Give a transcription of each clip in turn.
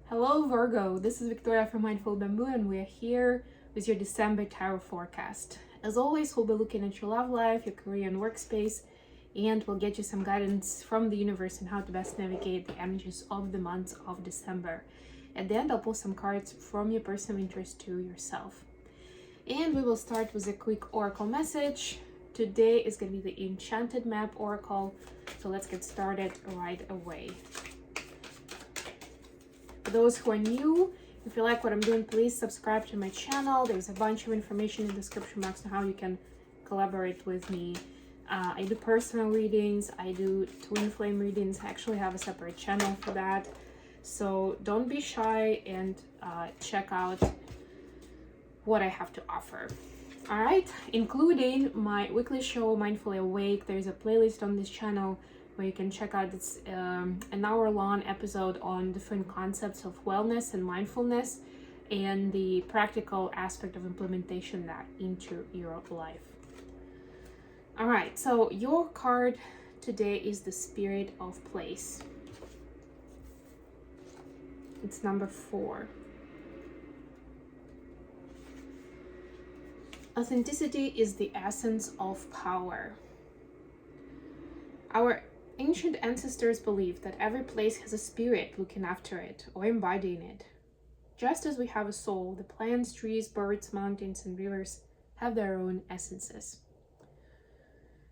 Hello Virgo, this is Victoria from Mindful Bamboo and we're here with your December tarot forecast. As always, we'll be looking at your love life, your career and workspace, and we'll get you some guidance from the universe on how to best navigate the energies of the month of December. At the end, I'll pull some cards from your personal interest to yourself. And we will start with a quick oracle message. Today is going to be the Enchanted Map Oracle, so let's get started right away. For those who are new, if you like what I'm doing, please subscribe to my channel. There's a bunch of information in the description box on how you can collaborate with me. I do personal readings, I do Twinflame readings. I actually have a separate channel for that. So don't be shy and check out what I have to offer. All right, including my weekly show, Mindfully Awake. There's a playlist on this channel where you can check out this an hour-long episode on different concepts of wellness and mindfulness and the practical aspect of implementation that into your life. All right, so your card today is the Spirit of Place. It's number 4. Authenticity is the essence of power. Our ancient ancestors believed that every place has a spirit looking after it or embodying it. Just as we have a soul, the plants, trees, birds, mountains, and rivers have their own essences.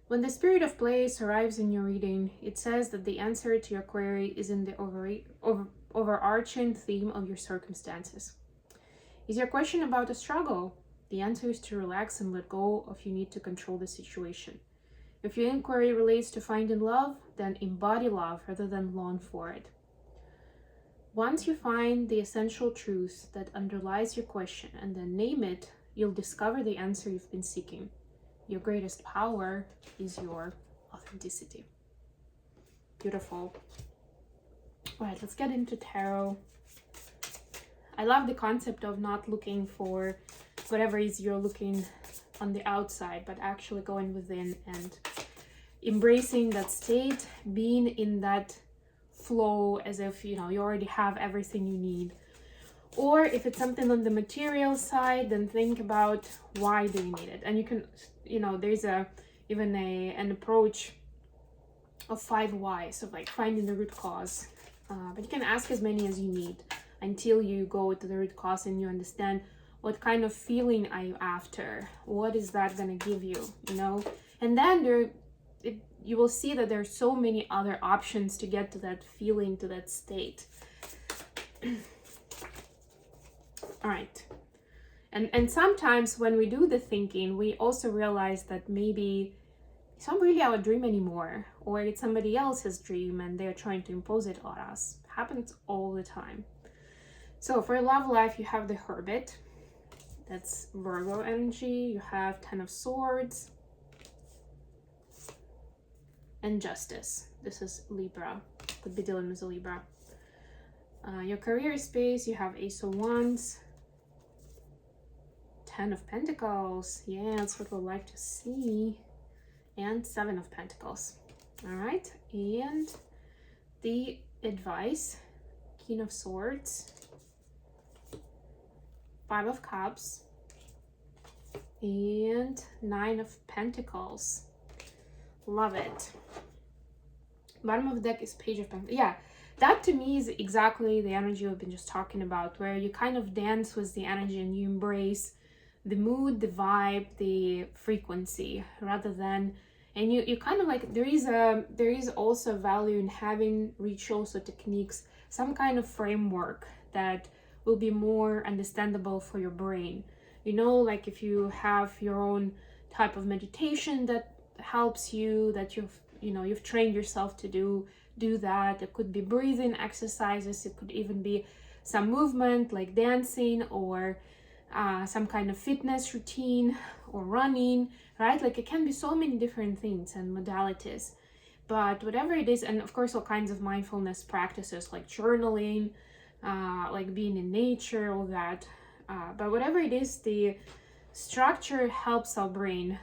When the Spirit of Place arrives in your reading, it says that the answer to your query is in the overarching theme of your circumstances. Is your question about a struggle? The answer is to relax and let go of your need to control the situation. If your inquiry relates to finding love, then embody love rather than long for it. Once you find the essential truth that underlies your question and then name it, you'll discover the answer you've been seeking. Your greatest power is your authenticity. Beautiful. All right, let's get into tarot. I love the concept of not looking for whatever it is you're looking on the outside, but actually going within and embracing that state, being in that flow as if you already have everything you need. Or if it's something on the material side, then think about why do you need it. And you can, there's even an approach of 5 whys, of like finding the root cause. But you can ask as many as you need until you go to the root cause and you understand what kind of feeling are you after? What is that going to give you, And then you will see that there are so many other options to get to that feeling, to that state. All right. And sometimes when we do the thinking, we also realize that maybe it's not really our dream anymore, or it's somebody else's dream and they're trying to impose it on us. It happens all the time. So for love life, you have the Hermit. That's Virgo energy. You have 10 of Swords and Justice. This is Libra. Could be dealing with a Libra. Your career space, you have Ace of Wands, 10 of Pentacles. Yeah, that's what we'd like to see. And 7 of Pentacles. All right. And the advice, King of Swords, 5 of Cups, and 9 of Pentacles. Love it. Bottom of the deck is Page of Pentacles. Yeah, that to me is exactly the energy we've been just talking about, where you kind of dance with the energy and you embrace the mood, the vibe, the frequency, rather than, and you kind of like, there is also value in having rituals or techniques, some kind of framework that will be more understandable for your brain. Like if you have your own type of meditation that helps you, that you've trained yourself to do that. It could be breathing exercises. It could even be some movement like dancing, or some kind of fitness routine, or running, right? Like it can be so many different things and modalities. But whatever it is, and of course all kinds of mindfulness practices like journaling, like being in nature, all that. But whatever it is, the structure helps our brain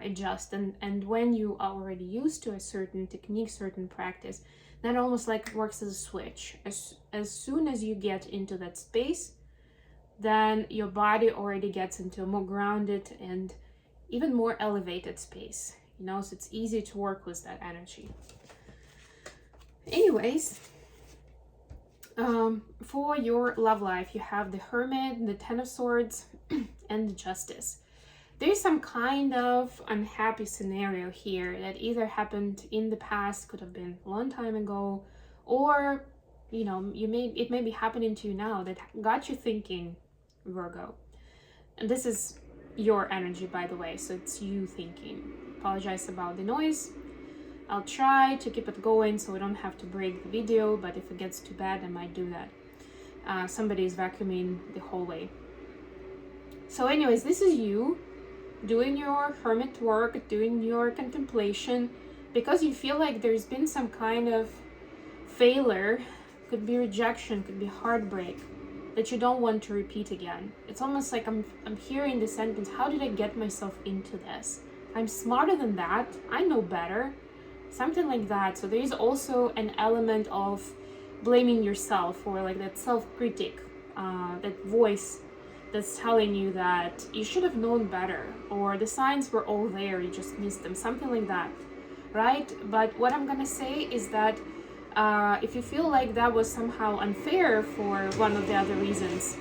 adjust. And when you are already used to a certain technique, certain practice, Then almost like it works as a switch. As soon as you get into that space, then your body already gets into a more grounded and even more elevated space, you know, so it's easy to work with that energy. Anyways, for your love life, you have the Hermit, the Ten of Swords, and the Justice. There's some kind of unhappy scenario here that either happened in the past, could have been a long time ago, or, you know, it may be happening to you now that got you thinking, Virgo. And this is your energy, by the way, so it's you thinking. Apologize about the noise. I'll try to keep it going so we don't have to break the video, but if it gets too bad, I might do that. Somebody is vacuuming the hallway. So anyways, this is you doing your hermit work, doing your contemplation, because you feel like there's been some kind of failure, could be rejection, could be heartbreak, that you don't want to repeat again. It's almost like I'm hearing the sentence, how did I get myself into this? I'm smarter than that, I know better, something like that. So there is also an element of blaming yourself, or like that self-critic, that voice that's telling you that you should have known better, or the signs were all there, you just missed them, something like that, right? But what I'm gonna say is that if you feel like that was somehow unfair for one of the other reasons,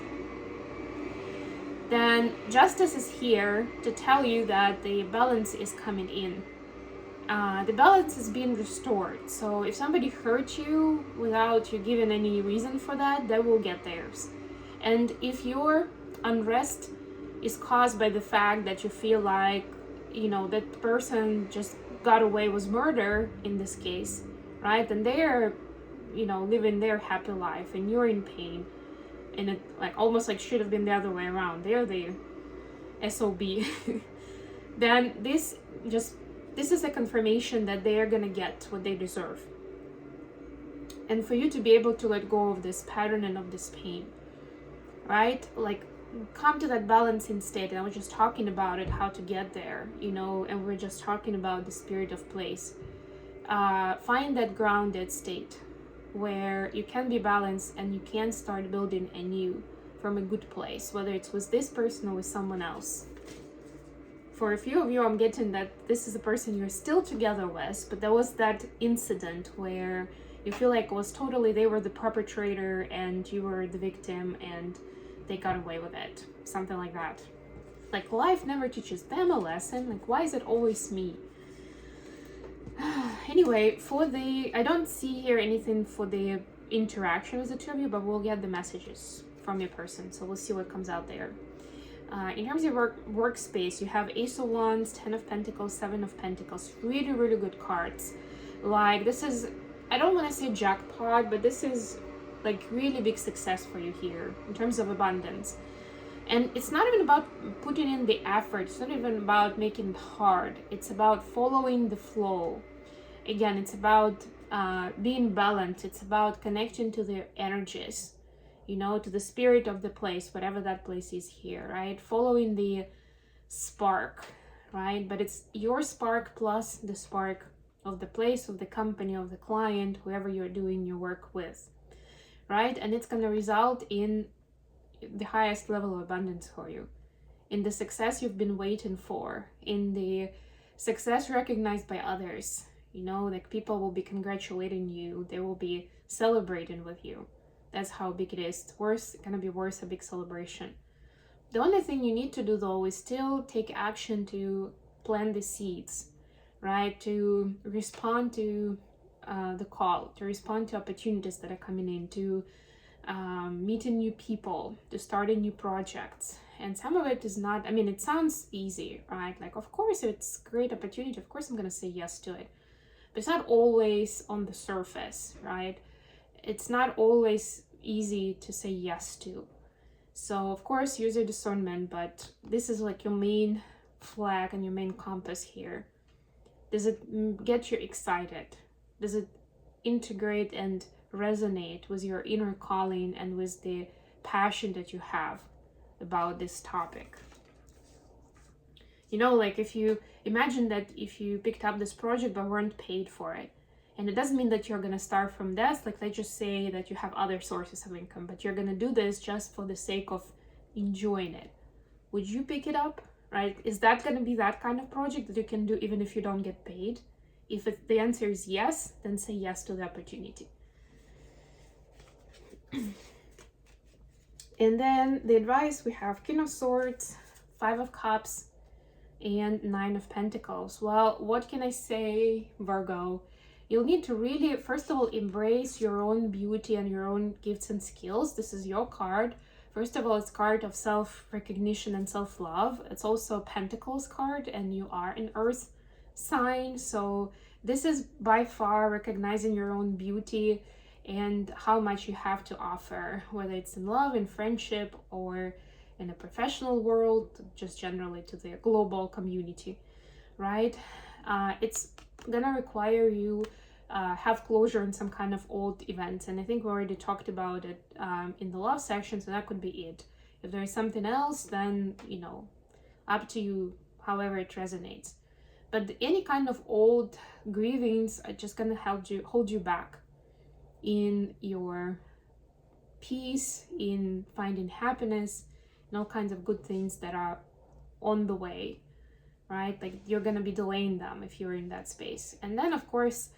then Justice is here to tell you that the balance is coming in. The balance is being restored. So if somebody hurt you without you giving any reason for that, they will get theirs. And if your unrest is caused by the fact that you feel like, you know, that person just got away with murder in this case, right? And they're, you know, living their happy life and you're in pain, and it like almost like should have been the other way around. They're the SOB. Then this is a confirmation that they are gonna get what they deserve. And for you to be able to let go of this pattern and of this pain, right? Like come to that balancing state. And I was just talking about it, how to get there, you know, and we're just talking about the spirit of place. Find that grounded state where you can be balanced and you can start building anew from a good place, whether it's with this person or with someone else. For a few of you, I'm getting that this is a person you're still together with, but there was that incident where you feel like it was totally, they were the perpetrator and you were the victim and they got away with it. Something like that. Like life never teaches them a lesson. Like why is it always me? Anyway, I don't see here anything for the interaction with the two of you, but we'll get the messages from your person. So we'll see what comes out there. In terms of your workspace, you have Ace of Wands, 10 of Pentacles, 7 of Pentacles. Really, really good cards. Like this is, I don't want to say jackpot, but this is like really big success for you here in terms of abundance. And it's not even about putting in the effort. It's not even about making it hard. It's about following the flow. Again, it's about being balanced. It's about connecting to the energies, you know, to the spirit of the place, whatever that place is here, right? Following the spark, right? But it's your spark plus the spark of the place, of the company, of the client, whoever you're doing your work with, right? And it's going to result in the highest level of abundance for you, in the success you've been waiting for, in the success recognized by others, you know, like people will be congratulating you, they will be celebrating with you. That's how big it is. It's gonna be worth a big celebration. The only thing you need to do though is still take action to plant the seeds, right? To respond to the call, to respond to opportunities that are coming in, to meeting new people, to starting new projects. And some of it is not, I mean, it sounds easy, right? Like, of course, it's a great opportunity. Of course, I'm going to say yes to it. But it's not always on the surface, right? It's not always easy to say yes to. So, of course, use your discernment, but this is like your main flag and your main compass here. Does it get you excited? Does it integrate and resonate with your inner calling and with the passion that you have about this topic? You know, like if you imagine that if you picked up this project but weren't paid for it, And it doesn't mean that you're going to start from this. Like, let's just say that you have other sources of income, but you're going to do this just for the sake of enjoying it. Would you pick it up, right? Is that going to be that kind of project that you can do even if you don't get paid? If the answer is yes, then say yes to the opportunity. And then the advice, we have King of Swords, 5 of Cups, and 9 of Pentacles. Well, what can I say, Virgo? You'll need to really, first of all, embrace your own beauty and your own gifts and skills. This is your card. First of all, it's a card of self-recognition and self-love. It's also a Pentacles card, and you are an Earth sign. So this is by far recognizing your own beauty and how much you have to offer, whether it's in love, in friendship, or in a professional world, just generally to the global community, right? It's gonna require you have closure in some kind of old events, and I think we already talked about it in the love section, so that could be it. If there is something else, then, you know, up to you, however it resonates. But any kind of old grievings are just gonna hold you back in your peace, in finding happiness, and all kinds of good things that are on the way, right? Like, you're gonna be delaying them if you're in that space. And then, of course,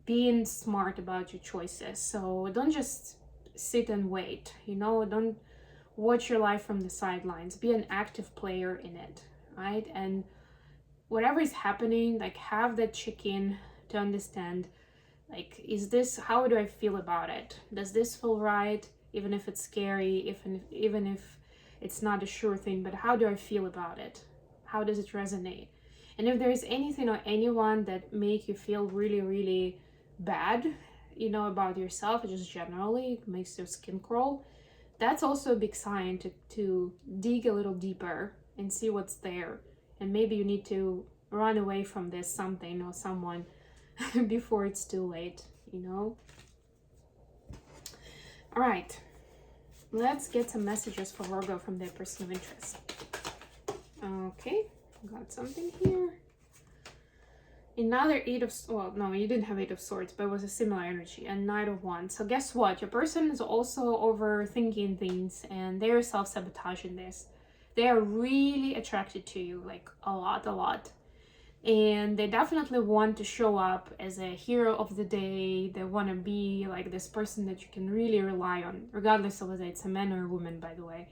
being smart about your choices. So don't just sit and wait, you know, don't watch your life from the sidelines. Be an active player in it, right? And whatever is happening, like, have that check-in to understand, like, is this, how do I feel about it? Does this feel right? Even if it's scary, even if it's not a sure thing, but how do I feel about it? How does it resonate? And if there is anything or anyone that make you feel really, really bad, you know, about yourself, just generally makes your skin crawl, that's also a big sign to dig a little deeper and see what's there. And maybe you need to run away from this something or someone before it's too late, you know? All right, let's get some messages for Virgo from their person of interest. Okay, got something here. Another 8 of, well, no, you didn't have 8 of Swords, but it was a similar energy, and Knight of Wands. So guess what? Your person is also overthinking things, and they're self-sabotaging this. They are really attracted to you, like a lot. And they definitely want to show up as a hero of the day. They want to be like this person that you can really rely on, regardless of whether it's a man or a woman, by the way.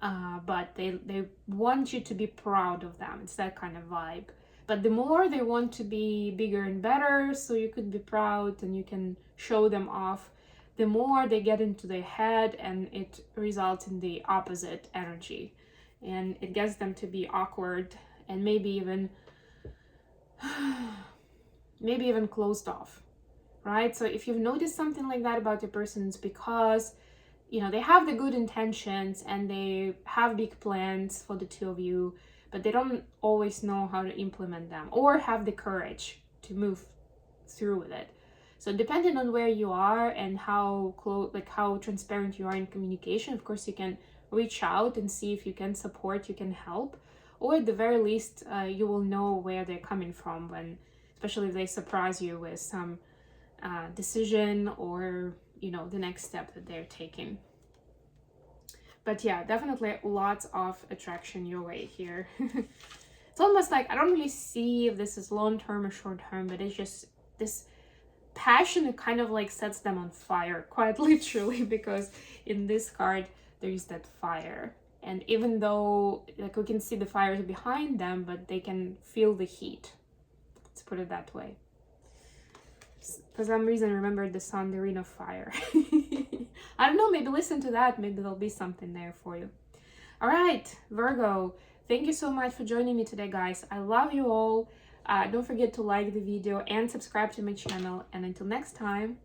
But they want you to be proud of them. It's that kind of vibe. But the more they want to be bigger and better, so you could be proud and you can show them off, the more they get into their head, and it results in the opposite energy. And it gets them to be awkward and maybe even closed off, right? So if you've noticed something like that about your person, it's because, you know, they have the good intentions and they have big plans for the two of you, but they don't always know how to implement them or have the courage to move through with it. So depending on where you are and how close, like how transparent you are in communication, of course you can reach out and see if you can support, you can help, or at the very least you will know where they're coming from, when, especially if they surprise you with some decision or, you know, the next step that they're taking. But yeah, definitely lots of attraction your way here. It's almost like, I don't really see if this is long-term or short-term, but it's just this passion that kind of like sets them on fire, quite literally, because in this card there is that fire. And even though, like, we can see the fires behind them, but they can feel the heat. Let's put it that way. For some reason, I remembered the song, The Ring of Fire. I don't know, maybe listen to that. Maybe there'll be something there for you. All right, Virgo, thank you so much for joining me today, guys. I love you all. Don't forget to like the video and subscribe to my channel. And until next time,